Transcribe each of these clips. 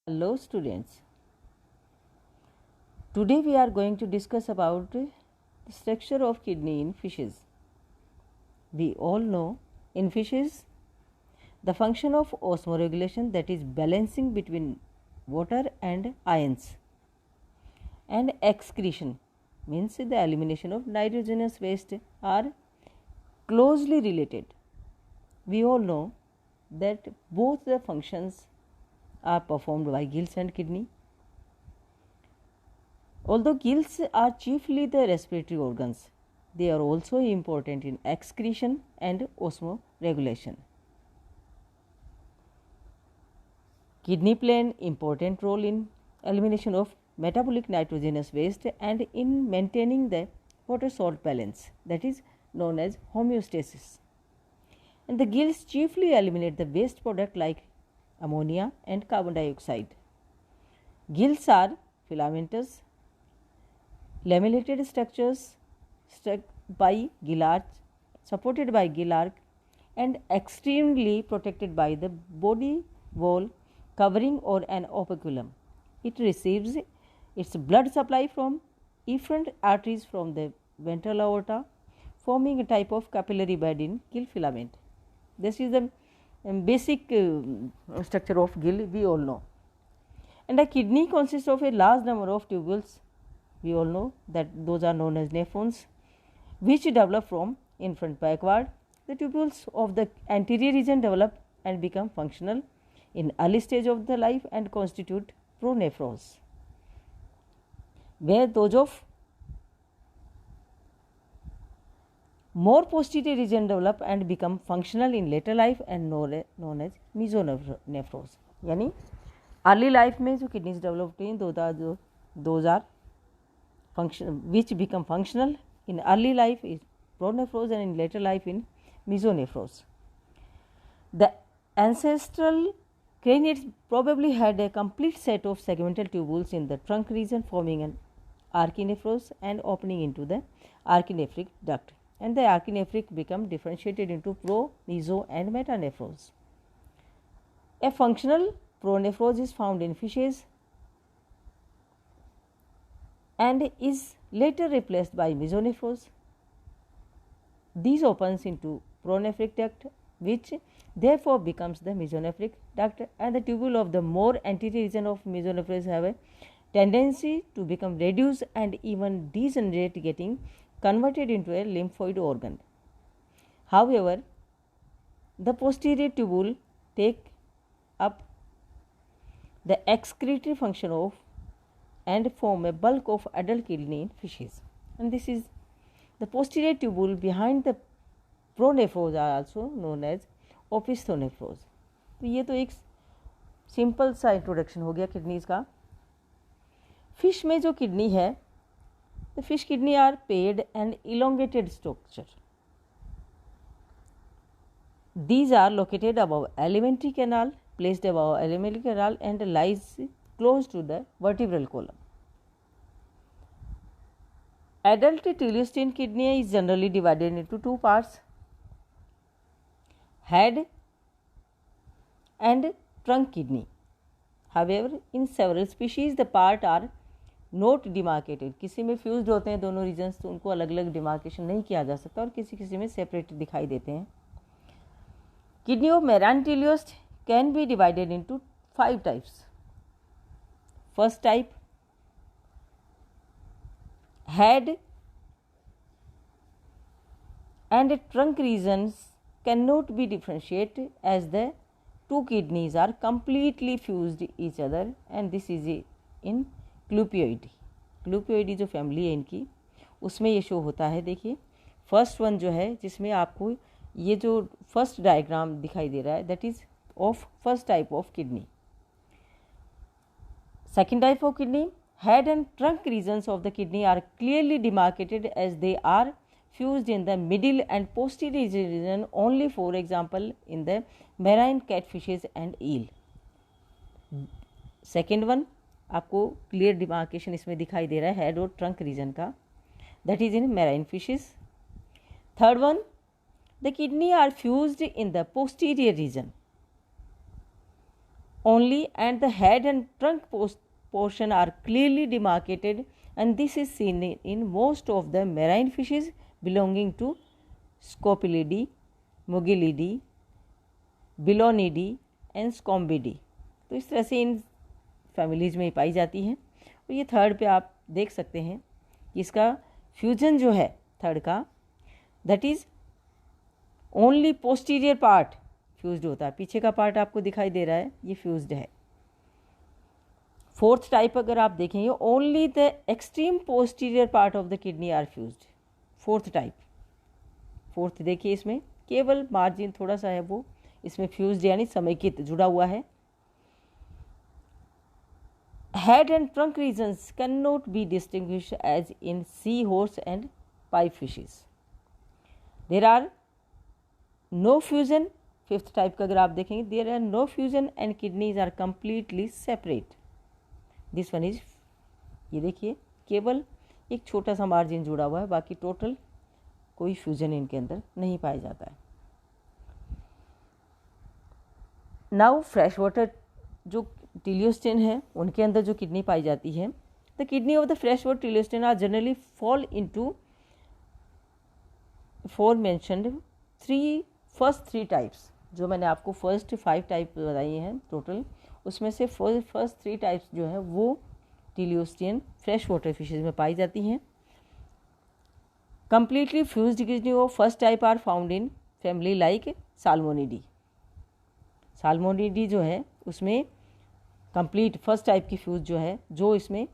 Hello students. Today we are going to discuss about the structure of kidney in fishes. We all know in fishes the function of osmoregulation, that is balancing between water and ions, and excretion means the elimination of nitrogenous waste are closely related. We all know that both the functions are performed by gills and kidney. Although gills are chiefly the respiratory organs, they are also important in excretion and osmoregulation. Kidney play an important role in elimination of metabolic nitrogenous waste and in maintaining the water salt balance, that is known as homeostasis. And the gills chiefly eliminate the waste product like ammonia and carbon dioxide. Gills are filamentous, lamellated structures supported by gill arch and extremely protected by the body wall covering or an operculum. It receives its blood supply from efferent arteries from the ventral aorta, forming a type of capillary bed in gill filament. This is the basic structure of gill we all know. And a kidney consists of a large number of tubules. We all know that those are known as nephrons, which develop from infant backward. The tubules of the anterior region develop and become functional in early stage of the life and constitute pronephros, where those of more posterior region develop and become functional in later life and known as mesonephros. यानी early life में जो kidneys develop होती हैं those are function which become functional in early life is pronephros and in later life in mesonephros. The ancestral craniates probably had a complete set of segmental tubules in the trunk region forming an archinephros and opening into the archinephric duct, and the archinephric become differentiated into pro, meso and metanephros. A functional pronephros is found in fishes and is later replaced by mesonephros. These opens into pronephric duct, which therefore becomes the mesonephric duct, and the tubule of the more anterior region of mesonephros have a tendency to become reduced and even degenerate, getting converted into a lymphoid organ. However, the posterior tubule take up the excretory function of and form a bulk of adult kidney in fishes, and this is the posterior tubule behind the pronephros are also known as opisthonephros. तो ये तो एक simple सा introduction हो गया kidneys का. Fish में जो किडनी है, the fish kidney are paired and elongated structure. These are located above alimentary canal, placed above alimentary canal and lies close to the vertebral column. Adult teleostine kidney is generally divided into two parts, head and trunk kidney. However, in several species the part are not demarcated. किसी में fused होते हैं दोनों regions, तो उनको अलग अलग demarcation नहीं किया जा सकता और किसी किसी में सेपरेट दिखाई देते हैं. Kidney of marine teleost can be divided into 5 types. First type, head and trunk regions cannot be differentiated as the two kidneys are completely fused each other, and this is in क्लूपियोइडी. क्लूपियोइडी जो family है इनकी, उसमें ये show होता है. देखिए first one जो है जिसमें आपको ये जो फर्स्ट डायग्राम दिखाई दे रहा है, that is of first type of kidney. Second type of kidney, head and trunk regions of the kidney are clearly demarcated as they are fused in the middle and posterior region only, for example in the marine catfishes and eel. Second one आपको clear demarcation इसमें दिखाई दे रहा है head और trunk region का, that is in marine fishes. Third one, the kidney are fused in the posterior region only, and the head and trunk portion are clearly demarcated, and this is seen in most of the marine fishes belonging to Scopelidae, Mugilidae, Belonidae and Scombidae। तो इस तरह से इन families में पाई जाती हैं। और ये थर्ड पे आप देख सकते हैं कि इसका फ्यूजन जो है थर्ड का, that is only posterior part fused होता है, पीछे का पार्ट आपको दिखाई दे रहा है ये फ्यूज्ड है। फोर्थ टाइप अगर आप देखेंगे, only the extreme posterior part of the kidney are fused. Fourth type, fourth देखिए इसमें केवल मार्जिन थोड़ा सा है वो इसमें फ्यूज्ड यानी समेकित जुड़ा हुआ है। Head and trunk regions can not be distinguished as in sea horse and pipe fishes. There are no fusion. Fifth type का अगर आप देखेंगे, there are no fusion and kidneys are completely separate. This one is, ये देखिए केवल एक छोटा सा मार्जिन जुड़ा हुआ है, बाकी टोटल कोई फ्यूजन इनके अंदर नहीं पाया जाता है। नाउ फ्रेश वाटर जो टिलियोस्टेन है उनके अंदर जो किडनी पाई जाती है, the kidney of the fresh water teleostean are generally fall into four mentioned first three types. जो मैंने आपको फर्स्ट 5 टाइप बताई हैं टोटल, उसमें से फर्स्ट 3 टाइप्स जो है वो टिलियोस्टेन फ्रेश वाटर फिशेज में पाई जाती हैं। Completely fused kidney of first type are found in family like Salmonidae. Salmonidae जो है उसमें कंप्लीट फर्स्ट टाइप की फ्यूज जो है, जो इसमें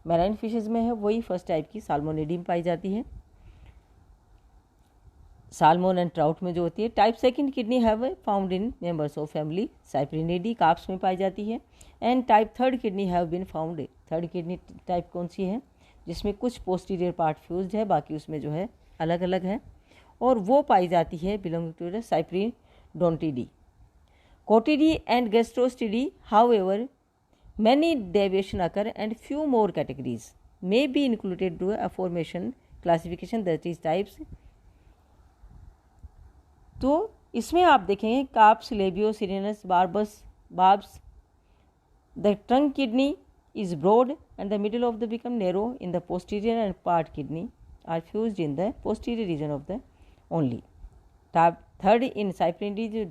मैराइन फिशेज में है, वही फर्स्ट टाइप की साल्मोनिडी में पाई जाती है। साल्मोन एंड ट्राउट में जो होती है। Type second kidney have found in members of family Cyprinidae, carps में पाई जाती है। And type third kidney have been found. Third kidney type कौन सी है, जिसमें कुछ पोस्टीरियर पार्ट फ्यूज्ड है, बाकी उसमें जो है अलग अलग है, और वो पाई जाती है belonging to the Cyprinodontidae. Cottidae and Gasterosteidae, however many deviation occur and few more categories may be included to aforementioned classification, that is types। तो इसमें आप देखेंगे carps, Labeo, Cirrhinus, barbs. The trunk kidney is broad and the middle of the become narrow in the posterior, and part kidney are fused in the posterior region of the only। Third in Cyprinidae,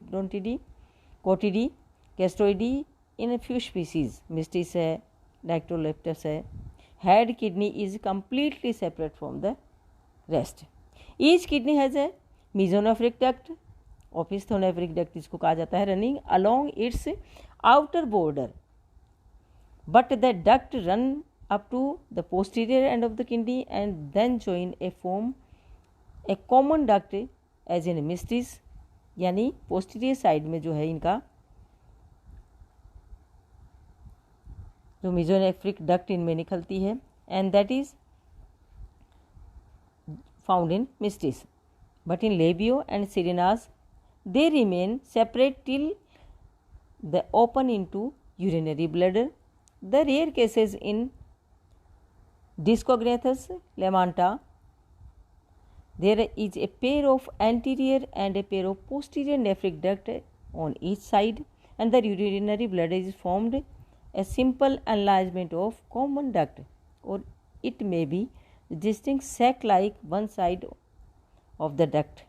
Cotidae, Castroidae in a few species, Mystis है, Dactyloleptus है। Head kidney is completely separate from the rest। Each kidney has a mesonephric duct, opisthonephric duct इसको कहा जाता है, running along its outer border, but the duct run up to the posterior end of the kidney and then join form a common duct as in Mystis, यानी posterior side में जो है इनका जो मेसोनेफ्रिक डक्ट इनमें निकलती है, and that is found in Mystus. But in Labeo and Cirrhinus they remain separate till the open into urinary bladder. The rare cases in Discognathus lamta there is a pair of anterior and a pair of posterior nephric duct on each side, and the urinary bladder is formed a simple enlargement of common duct, or it may be distinct sac like one side of the duct.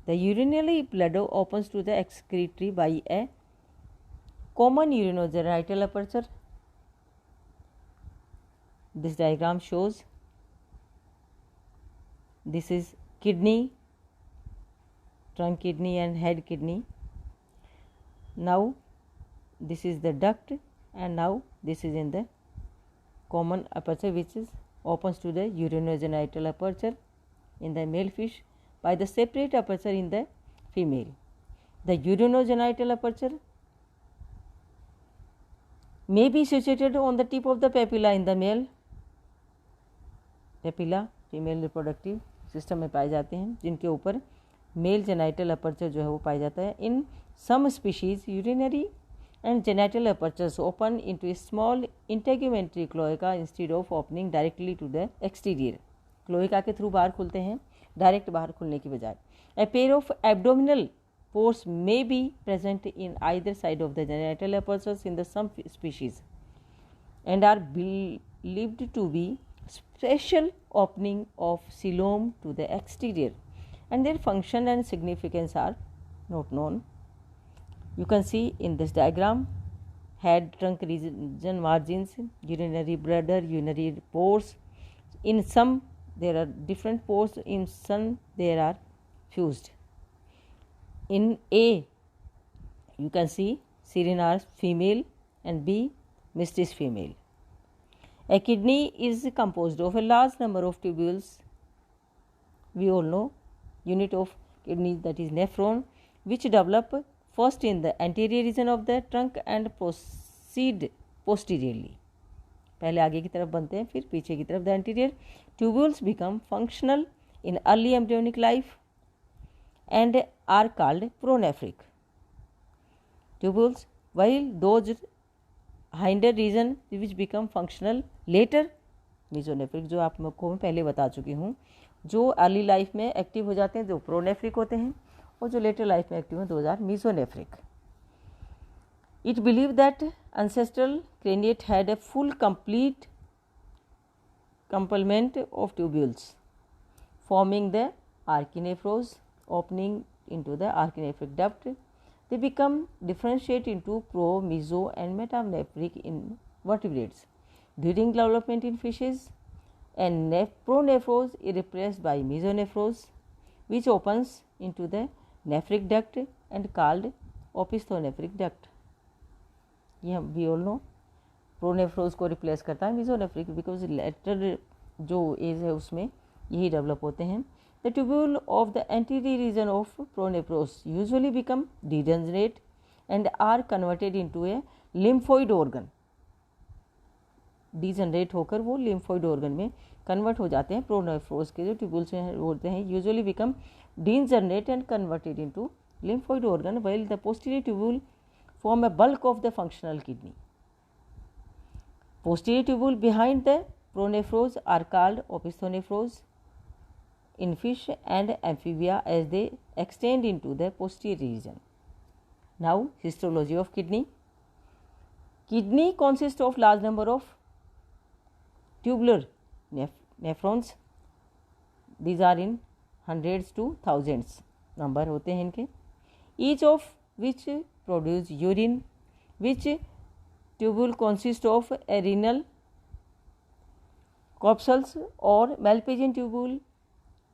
The urinary bladder opens to the excretory by a common urinogenital aperture. This diagram shows this is kidney, trunk kidney and head kidney. Now this is the duct, and now this is in the common aperture which is opens to the urinogenital aperture in the male fish by the separate aperture in the female. The urinogenital aperture may be situated on the tip of the papilla in the male। papilla female reproductive system में पाए जाते हैं, जिनके ऊपर mail genital aperture जो है वो पाया जाता है। In some species urinary and genital apertures open into a small integumentary cloaca instead of opening directly to the exterior। Cloaca के थ्रू बाहर खुलते हैं, डायरेक्ट बाहर खुलने की बजाय। A pair of abdominal pores may be present in either side of the genital apertures in the some species and are believed to be special opening of coelom to the exterior, and their function and significance are not known. You can see in this diagram head, trunk region, margins, urinary bladder, urinary pores. In some there are different pores, in some there are fused. In A you can see Cyrenae female and B Mystis female. A kidney is composed of a large number of tubules. We all know unit of kidney, that is nephron, which develop first in the anterior region of the trunk and proceed posteriorly. पहले आगे की तरफ बनते हैं, फिर पीछे की तरफ. The anterior tubules become functional in early embryonic life and are called pronephric tubules, while those hinder region which become functional later mesonephric, जो आपको मैं पहले बता चुकी हूँ. जो अर्ली लाइफ में एक्टिव हो जाते हैं जो प्रोनेफ्रिक होते हैं, और जो लेटर लाइफ में एक्टिव हैं those are mesonephric. It believed that ancestral craniate had a full complete complement of tubules forming the archinephros opening into the archinephric duct. They become differentiate into pro, meso and metanephric in vertebrates. During development in fishes, and pronephros is replaced by mesonephros, which opens into the nephric duct and called opisthonephric duct. ये we all know प्रोनेफ्रोज को replace करता है mesonephric, because letter जो as है उसमें यही develop होते हैं. The tubule of the anterior region of pronephros usually become degenerate and are converted into a lymphoid organ. Degenerate होकर वो लिम्फोइड ऑर्गन में कन्वर्ट हो जाते हैं. प्रोनेफ्रोज के जो ट्यूबुल्स होते हैं usually become degenerate and converted into lymphoid organ, while the posterior tubule form a bulk of the functional kidney. Posterior tubule behind the pronephros are called opisthonephros in fish and amphibia as they extend into the posterior region. Now histology of kidney. Kidney consists of large number of tubular nephrons. These are in hundreds to thousands number होते हैं इनके. Each of which produce urine, which tubule consists of a renal corpuscles or Malpighian tubule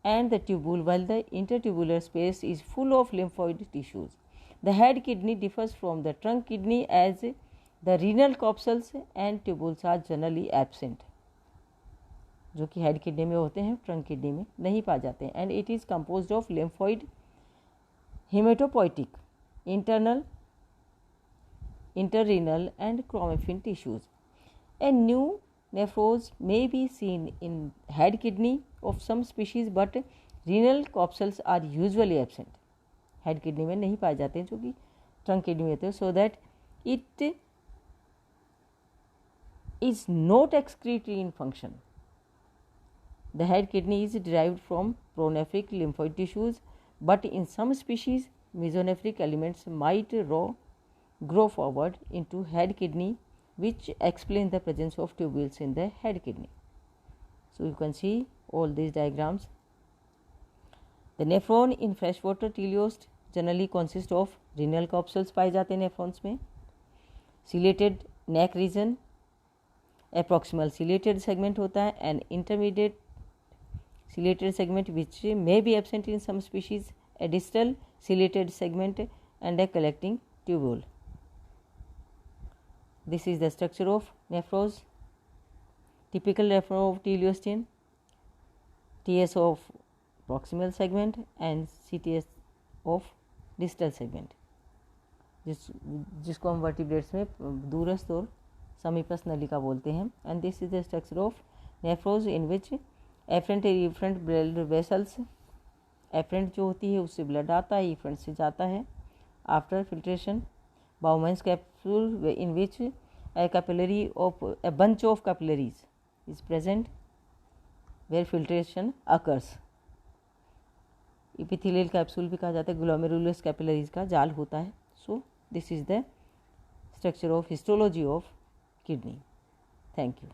and the tubule, while the intertubular space is full of lymphoid tissues. The head kidney differs from the trunk kidney as the renal corpuscles and tubules are generally absent, जो कि head kidney में होते हैं, trunk kidney में नहीं पाए जाते हैं. And it is composed of lymphoid, hematopoietic, internal, interrenal and chromaffin tissues. A new nephrose may be seen in head kidney of some species, but renal corpuscles are usually absent. Head kidney में नहीं पाए जाते हैं जो कि trunk kidney में होते हैं. So that it is not excretory in function. The head kidney is derived from pronephric lymphoid tissues, but in some species mesonephric elements might grow forward into head kidney, which explains the presence of tubules in the head kidney. So you can see all these diagrams. The nephron in freshwater teleost generally consist of renal corpuscles पाए जाते हैं nephrons में. Ciliated neck region, a proximal ciliated segment होता है, and intermediate ciliated segment which may be absent in some species, a distal ciliated segment and a collecting tubule. This is the structure of nephros. Typical nephron of teleostean, TS of proximal segment and CTS of distal segment, जिसको हम vertebrates में दूरस्थ और समीपस्थ नलिका बोलते हैं. And this is the structure of nephrons in which efferent efferent blood vessels, efferent जो होती है उससे ब्लड आता है, एफरेंट से जाता है after filtration. Bowman's capsule in which a capillary of a bunch of capillaries is present where filtration occurs. Epithelial capsule भी कहा जाता है, ग्लोमेरुलस कैपिलरीज का जाल होता है. So this is the structure of histology of kidney. Thank you.